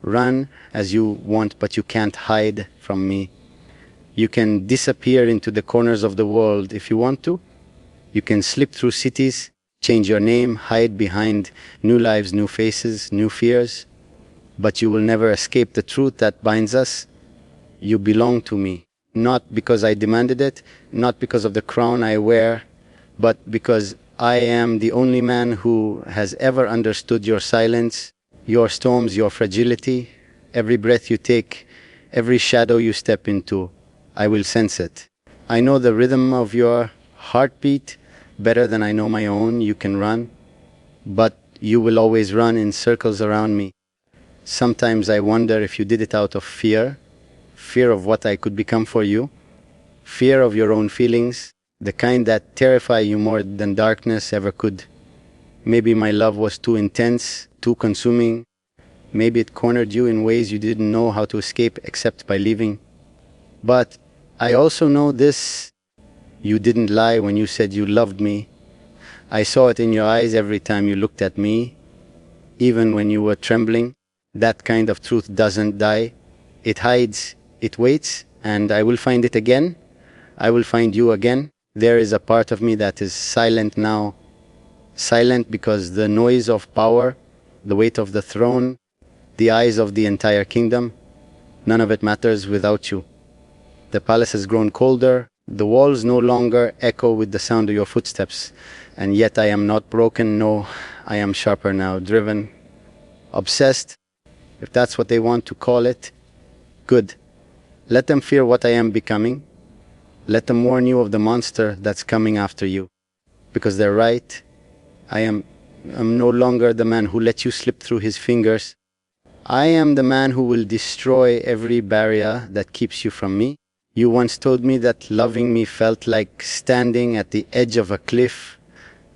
Run as you want, but you can't hide from me. You can disappear into the corners of the world if you want to. You can slip through cities, change your name, hide behind new lives, new faces, new fears. But you will never escape the truth that binds us. You belong to me, not because I demanded it, not because of the crown I wear, but because I am the only man who has ever understood your silence, your storms, your fragility. Every breath you take, every shadow you step into, I will sense it. I know the rhythm of your heartbeat better than I know my own. You can run, but you will always run in circles around me. Sometimes I wonder if you did it out of fear, fear of what I could become for you, fear of your own feelings, the kind that terrify you more than darkness ever could. Maybe my love was too intense, too consuming. Maybe it cornered you in ways you didn't know how to escape except by leaving. But I also know this: you didn't lie when you said you loved me. I saw it in your eyes every time you looked at me, even when you were trembling. That kind of truth doesn't die. It hides, it waits, and I will find it again. I will find you again. There is a part of me that is silent now. Silent because the noise of power, the weight of the throne, the eyes of the entire kingdom, none of it matters without you. The palace has grown colder. The walls no longer echo with the sound of your footsteps. And yet I am not broken. No, I am sharper now, driven, obsessed, if that's what they want to call it. Good. Let them fear what I am becoming. Let them warn you of the monster that's coming after you. Because they're right. I'm no longer the man who let you slip through his fingers. I am the man who will destroy every barrier that keeps you from me. You once told me that loving me felt like standing at the edge of a cliff,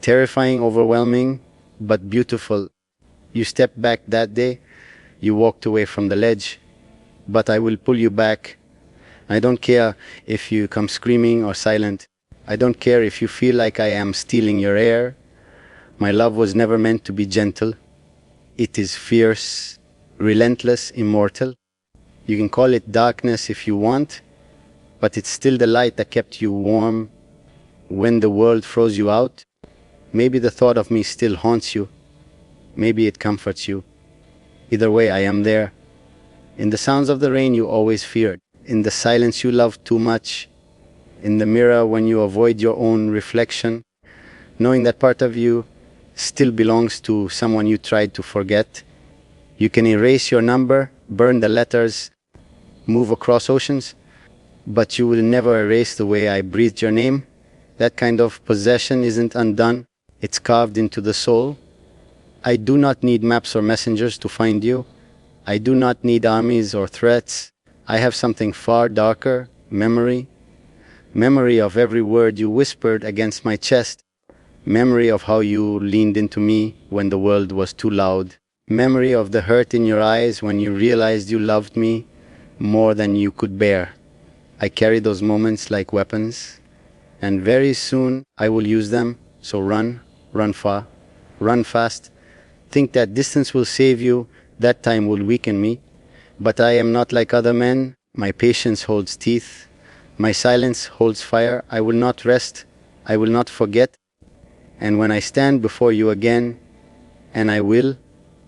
terrifying, overwhelming, but beautiful. You stepped back that day. You walked away from the ledge, but I will pull you back. I don't care if you come screaming or silent. I don't care if you feel like I am stealing your air. My love was never meant to be gentle. It is fierce, relentless, immortal. You can call it darkness if you want, but it's still the light that kept you warm when the world froze you out. Maybe the thought of me still haunts you. Maybe it comforts you. Either way, I am there. In the sounds of the rain you always feared. In the silence you loved too much. In the mirror when you avoid your own reflection. Knowing that part of you still belongs to someone you tried to forget. You can erase your number, burn the letters, move across oceans, but you will never erase the way I breathed your name. That kind of possession isn't undone. It's carved into the soul. I do not need maps or messengers to find you. I do not need armies or threats. I have something far darker, memory. Memory of every word you whispered against my chest. Memory of how you leaned into me when the world was too loud. Memory of the hurt in your eyes when you realized you loved me more than you could bear. I carry those moments like weapons, and very soon I will use them. So run, run far, run fast. Think that distance will save you, that time will weaken me. But I am not like other men. My patience holds teeth. My silence holds fire. I will not rest. I will not forget. And when I stand before you again, and I will,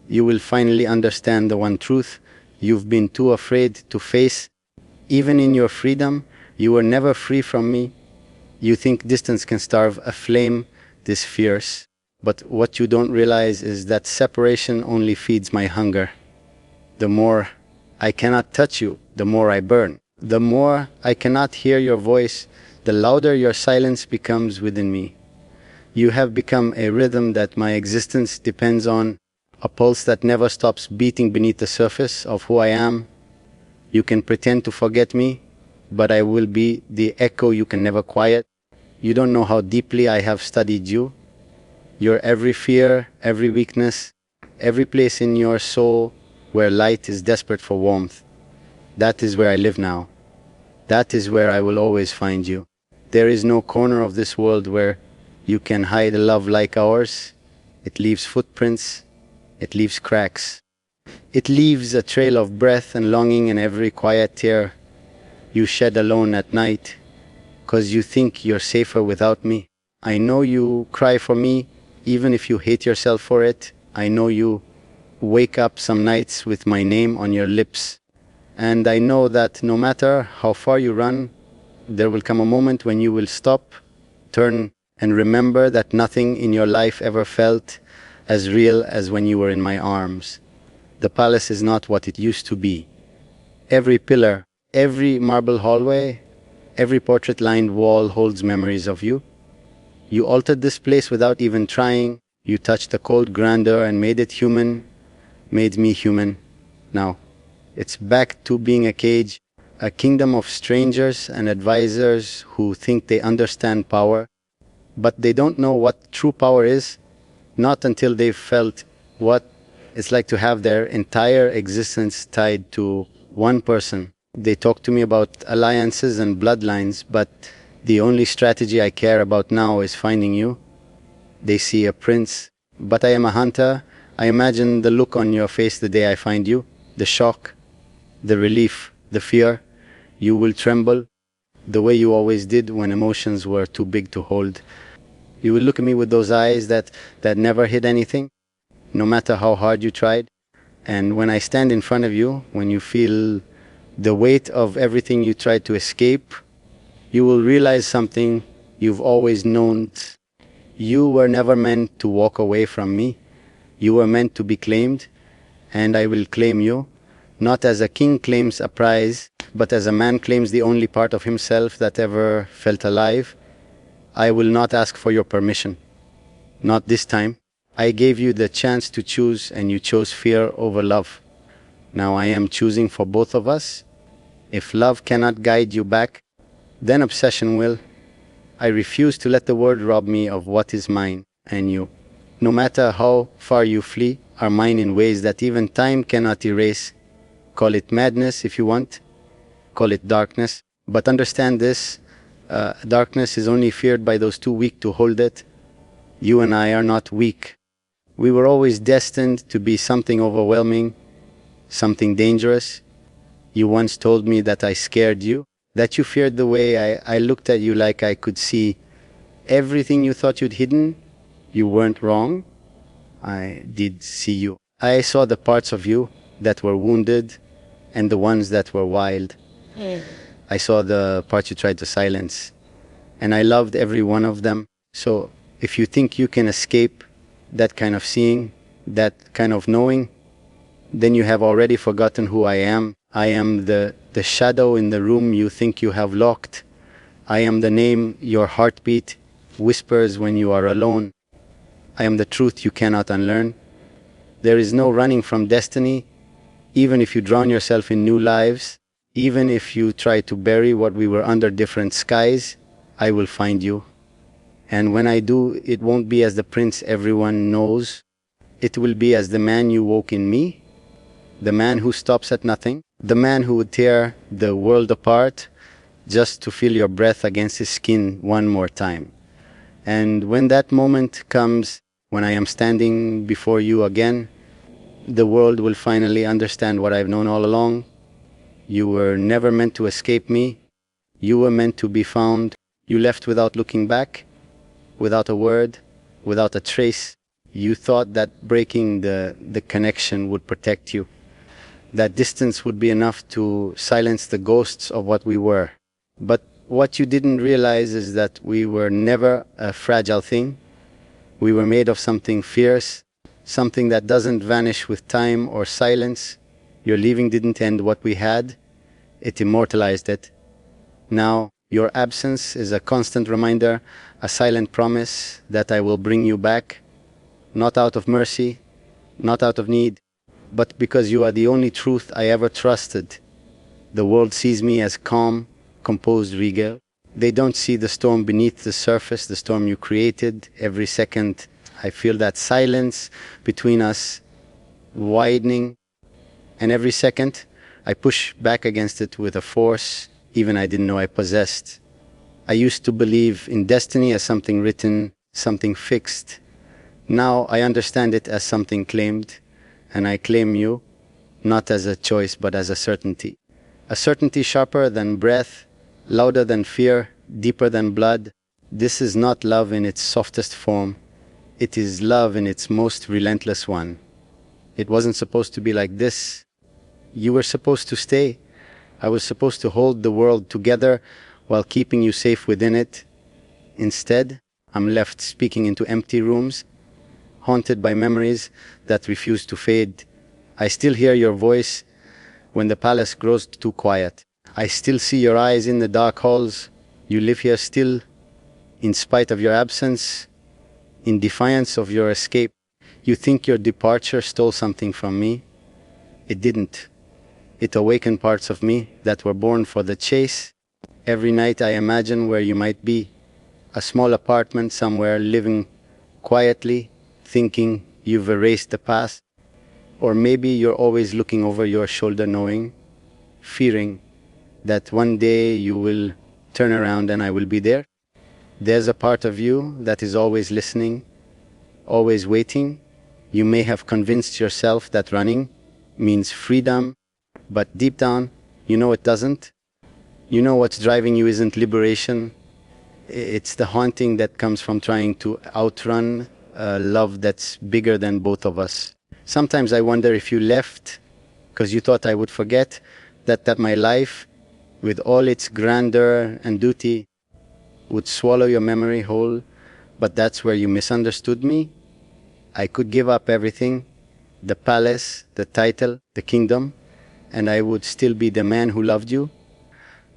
you will finally understand the one truth you've been too afraid to face. Even in your freedom, you were never free from me. You think distance can starve a flame this fierce. But what you don't realize is that separation only feeds my hunger. The more I cannot touch you, the more I burn. The more I cannot hear your voice, the louder your silence becomes within me. You have become a rhythm that my existence depends on, a pulse that never stops beating beneath the surface of who I am. You can pretend to forget me, but I will be the echo you can never quiet. You don't know how deeply I have studied you. Your every fear, every weakness, every place in your soul where light is desperate for warmth. That is where I live now. That is where I will always find you. There is no corner of this world where you can hide a love like ours. It leaves footprints. It leaves cracks. It leaves a trail of breath and longing in every quiet tear you shed alone at night, 'cause you think you're safer without me. I know you cry for me, even if you hate yourself for it. I know you wake up some nights with my name on your lips. And I know that no matter how far you run, there will come a moment when you will stop, turn, and remember that nothing in your life ever felt as real as when you were in my arms. The palace is not what it used to be. Every pillar, every marble hallway, every portrait-lined wall holds memories of you. You altered this place without even trying. You touched the cold grandeur and made it human, made me human. Now, it's back to being a cage, a kingdom of strangers and advisors who think they understand power, but they don't know what true power is, not until they've felt what it's like to have their entire existence tied to one person. They talk to me about alliances and bloodlines, but the only strategy I care about now is finding you. They see a prince, but I am a hunter. I imagine the look on your face the day I find you, the shock, the relief, the fear. You will tremble the way you always did when emotions were too big to hold. You will look at me with those eyes that never hid anything, no matter how hard you tried. And when I stand in front of you, when you feel the weight of everything you tried to escape, you will realize something you've always known. You were never meant to walk away from me. You were meant to be claimed, and I will claim you, not as a king claims a prize, but as a man claims the only part of himself that ever felt alive. I will not ask for your permission. Not this time. I gave you the chance to choose, and you chose fear over love. Now I am choosing for both of us. If love cannot guide you back, then obsession will. I refuse to let the world rob me of what is mine and you. No matter how far you flee, are mine in ways that even time cannot erase. Call it madness if you want. Call it darkness. But understand this, darkness is only feared by those too weak to hold it. You and I are not weak. We were always destined to be something overwhelming, something dangerous. You once told me that I scared you, that you feared the way I looked at you, like I could see everything you thought you'd hidden. You weren't wrong. I did see you. I saw the parts of you that were wounded and the ones that were wild. I saw the parts you tried to silence, and I loved every one of them. So if you think you can escape that kind of seeing, that kind of knowing, then you have already forgotten who I am. I am the shadow in the room you think you have locked. I am the name your heartbeat whispers when you are alone. I am the truth you cannot unlearn. There is no running from destiny, even if you drown yourself in new lives, even if you try to bury what we were under different skies, I will find you. And when I do, it won't be as the prince everyone knows. It will be as the man you woke in me, the man who stops at nothing, the man who would tear the world apart just to feel your breath against his skin one more time. And when that moment comes, when I am standing before you again, the world will finally understand what I've known all along. You were never meant to escape me. You were meant to be found. You left without looking back, without a word, without a trace. You thought that breaking the connection would protect you. That distance would be enough to silence the ghosts of what we were. But what you didn't realize is that we were never a fragile thing. We were made of something fierce, something that doesn't vanish with time or silence. Your leaving didn't end what we had. It immortalized it. Now, your absence is a constant reminder, a silent promise that I will bring you back, not out of mercy, not out of need, but because you are the only truth I ever trusted. The world sees me as calm, composed regal. They don't see the storm beneath the surface, the storm you created. Every second I feel that silence between us widening, and every second I push back against it with a force even I didn't know I possessed. I used to believe in destiny as something written, something fixed. Now I understand it as something claimed, and I claim you not as a choice but as a certainty. A certainty sharper than breath, louder than fear, deeper than blood. This is not love in its softest form. It is love in its most relentless one. It wasn't supposed to be like this. You were supposed to stay. I was supposed to hold the world together while keeping you safe within it. Instead, I'm left speaking into empty rooms, haunted by memories that refuse to fade. I still hear your voice when the palace grows too quiet. I still see your eyes in the dark halls. You live here still, in spite of your absence, in defiance of your escape. You think your departure stole something from me. It didn't. It awakened parts of me that were born for the chase. Every night I imagine where you might be. A small apartment somewhere, living quietly, thinking you've erased the past. Or maybe you're always looking over your shoulder, knowing, fearing that one day you will turn around and I will be there. There's a part of you that is always listening, always waiting. You may have convinced yourself that running means freedom, but deep down, you know it doesn't. You know what's driving you isn't liberation. It's the haunting that comes from trying to outrun a love that's bigger than both of us. Sometimes I wonder if you left because you thought I would forget that my life, with all its grandeur and duty, would swallow your memory whole. But that's where you misunderstood me. I could give up everything, the palace, the title, the kingdom, and I would still be the man who loved you.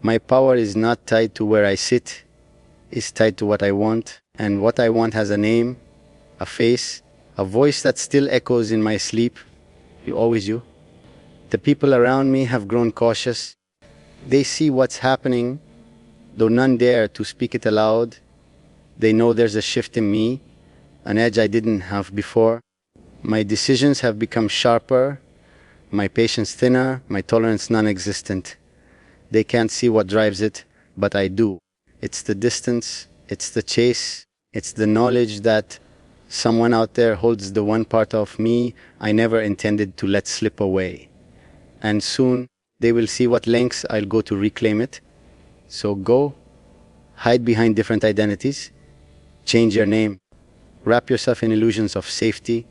My power is not tied to where I sit. It's tied to what I want. And what I want has a name, a face, a voice that still echoes in my sleep. You always you. The people around me have grown cautious. They see what's happening, though none dare to speak it aloud. They know there's a shift in me, an edge I didn't have before. My decisions have become sharper, my patience thinner, my tolerance non-existent. They can't see what drives it, but I do. It's the distance, it's the chase, it's the knowledge that someone out there holds the one part of me I never intended to let slip away. And soon they will see what lengths I'll go to reclaim it. So go, hide behind different identities, change your name, wrap yourself in illusions of safety.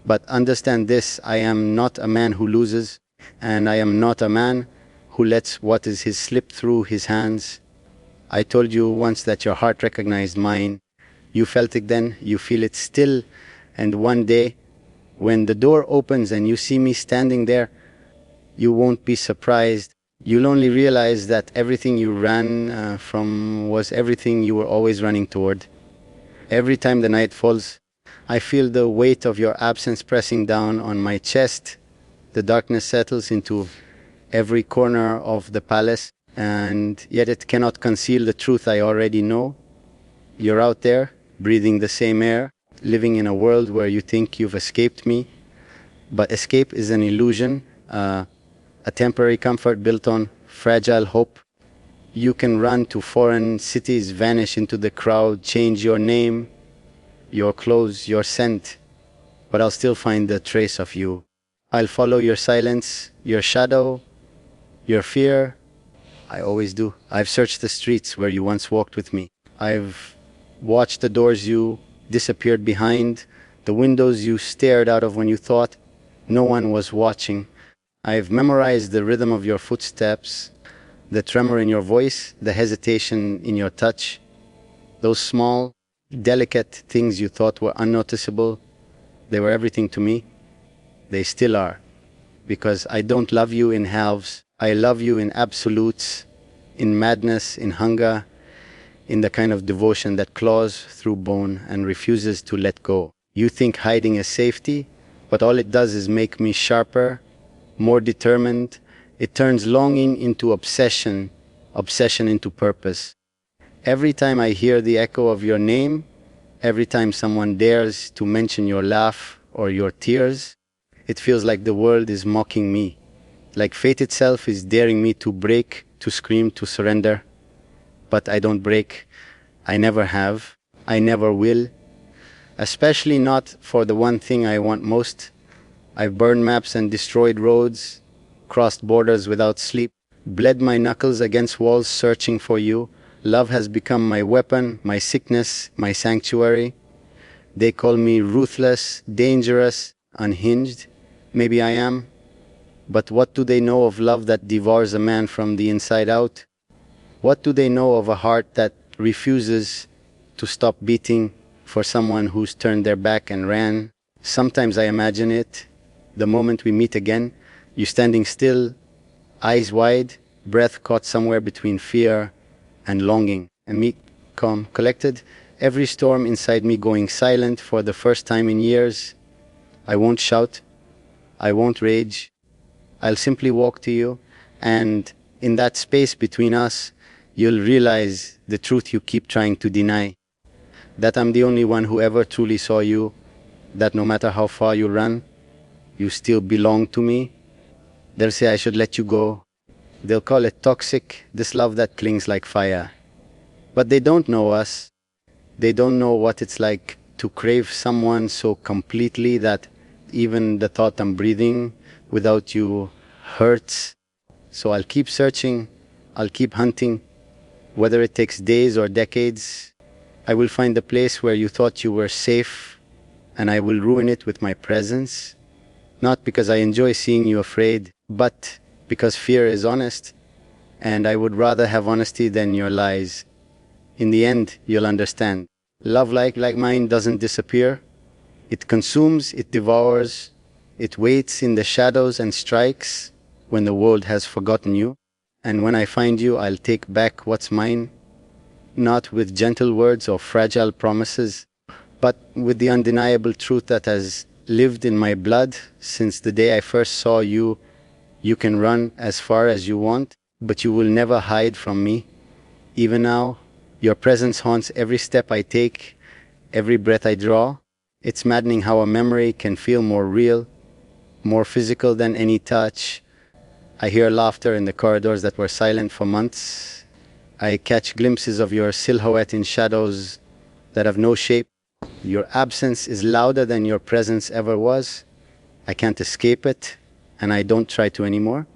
But understand this, I am not a man who loses, and I am not a man who lets what is his slip through his hands. I told you once that your heart recognized mine. You felt it then, you feel it still, and one day, when the door opens and you see me standing there, you won't be surprised. You'll only realize that everything you ran from was everything you were always running toward. Every time the night falls, I feel the weight of your absence pressing down on my chest. The darkness settles into every corner of the palace, and yet it cannot conceal the truth I already know. You're out there, breathing the same air, living in a world where you think you've escaped me. But escape is an illusion, a temporary comfort built on fragile hope. You can run to foreign cities, vanish into the crowd, change your name, your clothes, your scent, but I'll still find the trace of you. I'll follow your silence, your shadow, your fear. I always do. I've searched the streets where you once walked with me. I've watched the doors you disappeared behind, the windows you stared out of when you thought no one was watching. I've memorized the rhythm of your footsteps, the tremor in your voice, the hesitation in your touch. Those small, delicate things you thought were unnoticeable, they were everything to me. They still are. Because I don't love you in halves. I love you in absolutes, in madness, in hunger, in the kind of devotion that claws through bone and refuses to let go. You think hiding is safety, but all it does is make me sharper, more determined. It turns longing into obsession, obsession into purpose. Every time I hear the echo of your name, every time someone dares to mention your laugh or your tears, it feels like the world is mocking me, like fate itself is daring me to break, to scream, to surrender. But I don't break. I never have. I never will. Especially not for the one thing I want most, I've burned maps and destroyed roads, crossed borders without sleep, bled my knuckles against walls searching for you. Love has become my weapon, my sickness, my sanctuary. They call me ruthless, dangerous, unhinged. Maybe I am. But what do they know of love that devours a man from the inside out? What do they know of a heart that refuses to stop beating for someone who's turned their back and ran? Sometimes I imagine it, the moment we meet again, you standing still, eyes wide, breath caught somewhere between fear and longing, and me calm, collected, every storm inside me going silent for the first time in years. I won't shout, I won't rage, I'll simply walk to you, and in that space between us, you'll realize the truth you keep trying to deny. That I'm the only one who ever truly saw you, that no matter how far you run, you still belong to me. They'll say I should let you go. They'll call it toxic, this love that clings like fire. But they don't know us. They don't know what it's like to crave someone so completely that even the thought I'm breathing without you hurts. So I'll keep searching, I'll keep hunting, whether it takes days or decades. I will find the place where you thought you were safe, and I will ruin it with my presence. Not because I enjoy seeing you afraid, but because fear is honest, and I would rather have honesty than your lies. In the end, you'll understand. Love like mine doesn't disappear. It consumes, it devours, it waits in the shadows and strikes when the world has forgotten you. And when I find you, I'll take back what's mine, not with gentle words or fragile promises, but with the undeniable truth that has lived in my blood since the day I first saw you. You can run as far as you want, but you will never hide from me. Even now, your presence haunts every step I take, every breath I draw. It's maddening how a memory can feel more real, more physical than any touch. I hear laughter in the corridors that were silent for months. I catch glimpses of your silhouette in shadows that have no shape. Your absence is louder than your presence ever was. I can't escape it, and I don't try to anymore.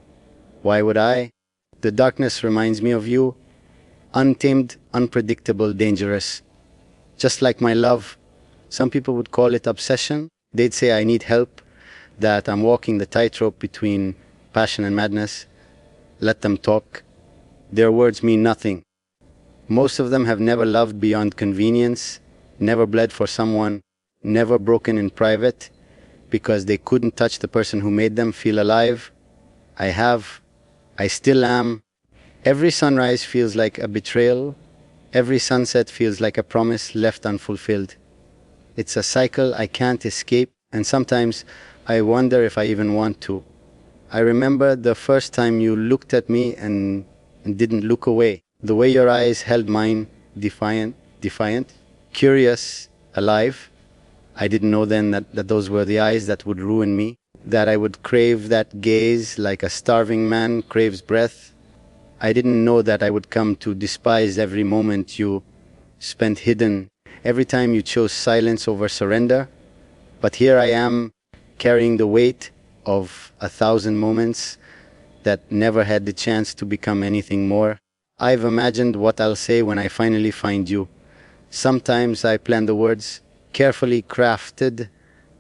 Why would I? The darkness reminds me of you, untamed, unpredictable, dangerous. Just like my love. Some people would call it obsession. They'd say I need help, that I'm walking the tightrope between passion and madness. Let them talk. Their words mean nothing. Most of them have never loved beyond convenience, never bled for someone, never broken in private, because they couldn't touch the person who made them feel alive. I have. I still am. Every sunrise feels like a betrayal. Every sunset feels like a promise left unfulfilled. It's a cycle I can't escape, and sometimes I wonder if I even want to. I remember the first time you looked at me and didn't look away. The way your eyes held mine, defiant, curious, alive. I didn't know then that those were the eyes that would ruin me, that I would crave that gaze like a starving man craves breath. I didn't know that I would come to despise every moment you spent hidden, every time you chose silence over surrender. But here I am, carrying the weight of 1,000 moments that never had the chance to become anything more. I've imagined what I'll say when I finally find you. Sometimes I plan the words, carefully crafted,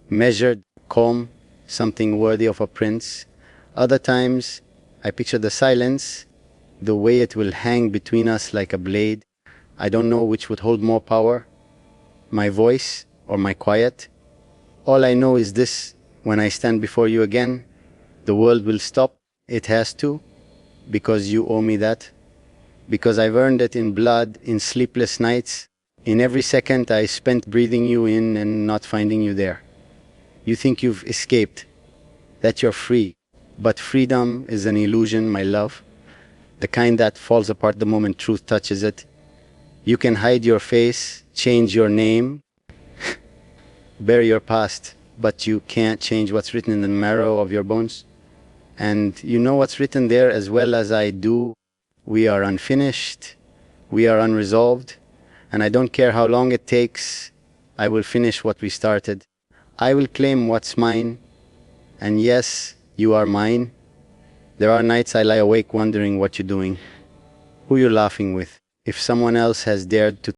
measured, calm, something worthy of a prince. Other times I picture the silence, the way it will hang between us like a blade. I don't know which would hold more power, my voice or my quiet. All I know is this: when I stand before you again, the world will stop. It has to, because you owe me that. Because I've earned it in blood, in sleepless nights, in every second I spent breathing you in and not finding you there. You think you've escaped, that you're free. But freedom is an illusion, my love, the kind that falls apart the moment truth touches it. You can hide your face, change your name, bury your past, but you can't change what's written in the marrow of your bones. And you know what's written there as well as I do. We are unfinished, we are unresolved, and I don't care how long it takes, I will finish what we started. I will claim what's mine, And yes, you are mine. There are nights I lie awake wondering what you're doing, who you're laughing with, if someone else has dared to